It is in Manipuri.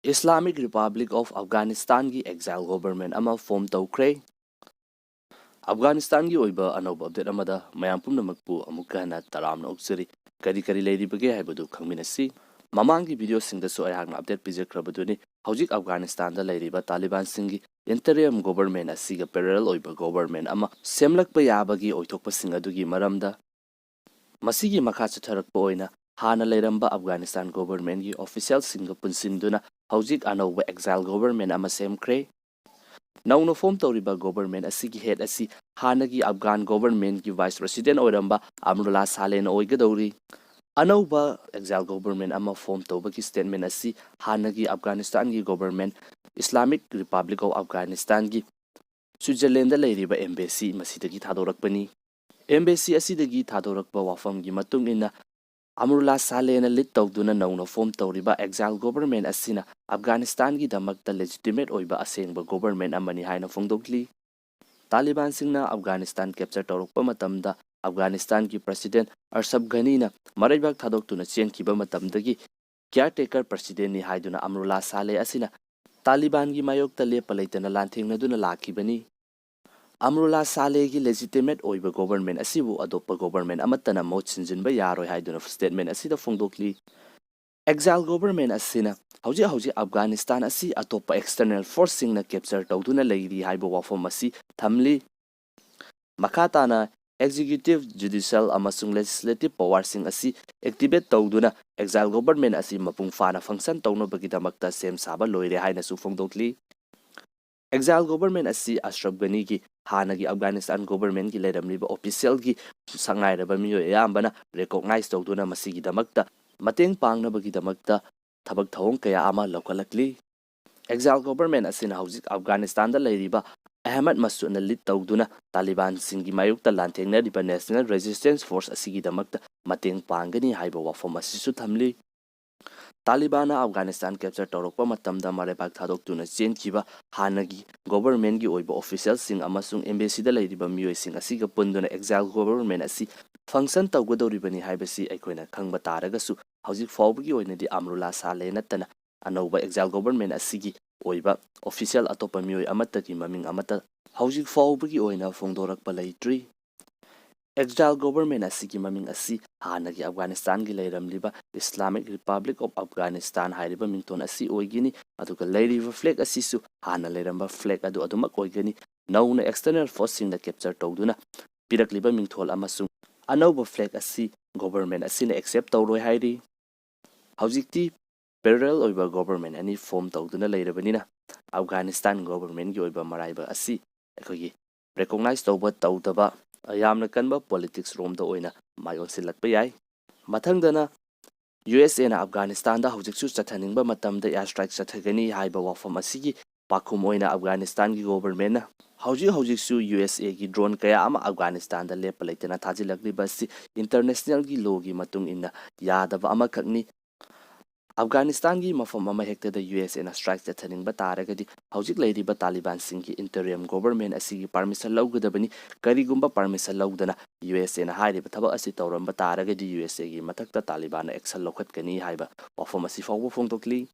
Islamic Republic of Afghanistan gi exile government ama form tawkre. Afghanistan gi oiba anoba update amada mayam pumnamakpu amuka hana taramna uksiri kari leiribage haibadu khangminasi. Mamangi video singda so ayakna update pijakrabaduni hojik Afghanistan da leiriba Taliban singi interim government asiga parallel oiba government ama semlakpa yabagi oithokpa sing adugi maramda masigi makha chatharakpa oina hana leiramba Afghanistan government gi official singa punsinduna hojik anoba exile government ama semkre. Nauna form tawriba government asigi head asi hanagi Afghan government gi vice president oiramba Amrullah Saleh na oigadawri. Anauba exile government ama form tawbagi statement asi hanagi Afghanistan gi government Islamic Republic of Afghanistan gi Switzerland da leiriba embassy masidagi thadorakpani. Embassy asidagi thadorakpa wafam gi matung ina Amrullah Saleh na lead tawduna nauna form tawriba exile government asina Afghanistan gi damakta legitimate oiba asengba government amani haina fongdokli. Taliban singna Afghanistan capture tawrokpa matamda Afghanistan ki president Ashraf Ghani na maraibak thadoktuna chenkiba matamdagi caretaker president ni haiduna Amrullah Saleh asina Taliban gi mayokta lepa leitana lanthengna lakibani. Amrullah Saleh gi legitimate oiba government asibu adoppa government amatana mot sinjinba yaroi haiduna statement asida fongdokli. Exile government asina hauji Afghanistan asi atopa external force singna capture tawduna leiri haiba wafam asi thamli. Makatana executive, judicial amasung legislative power sing asi activate tawduna exile government asi mapung fana function tawnabagidamakta sem saba loire haina su fongdokli. Exile government asi Ashraf Ghani gi hanagi Afghanistan government gi leiramliba official gi sangairaba miyo ayambana recognize tawduna masigidamakta mateng pangnabagidamakta thabak thawong kaya ama lokalakli. Exile government asina hauzik Afghanistan da leiriba Ahmad Masud na lead tawduna Taliban singi mayukta lanthengna National Resistance Force asigidamakta mateng pangani haiba wafam asisu thamli. Taliban Afghanistan capture tawrokpa matamda marebak thadoktuna chenkiba hanagi government gi oiba official sing amasung embassy da leiriba miyoi sing asiga punduna exile government asi function tawgadoribani haibasi aikoina khangba taragasu hauzik fawbagi oinadi Amrullah Saleh natana anauba exile government asigi oiba official atopa miyoi amatagi maming amata hauzik fawbagi oina fongdorakpa leitri. Exile government asigi maming asi hanagi Afghanistan gi leiramliba Islamic Republic of Afghanistan hairiba mington asi oigini aduga leiriba flag asisu hana leiramba flag adu adumak oigani nauna external force singna capture tawduna pirakliba mingthol amasung anauba flag asi government asina accept tawroi hairi. Haujikti parallel oiba government ani form tawduna leirabanina Afghanistan government gi oiba maraiba asi akogi recognize tawba tawdaba yamna kanba politics romda oina mayon silakpa yai. Mathangdana USA na Afghanistan da hujiksu chathaningba matamda airstrike chathagani haiba wafam asigi pakhum oina Afghanistan gi government na hujiksu USA gi drone kaya ama Afghanistan da lepa leitana thajilakliba si international gi law gi matung inna yadaba ama khakni. Afghanistan gi mafam ama hekta da USA na strike chathaningba taragadi hujik leiriba Taliban singi interim government asigi permission lawgadabani karigumba permission lawdana USA na hairiba thabak asi tawramba taragadi USA gi mathakta Taliban action lokhatkani haiba wafam asi fawba fongtokli.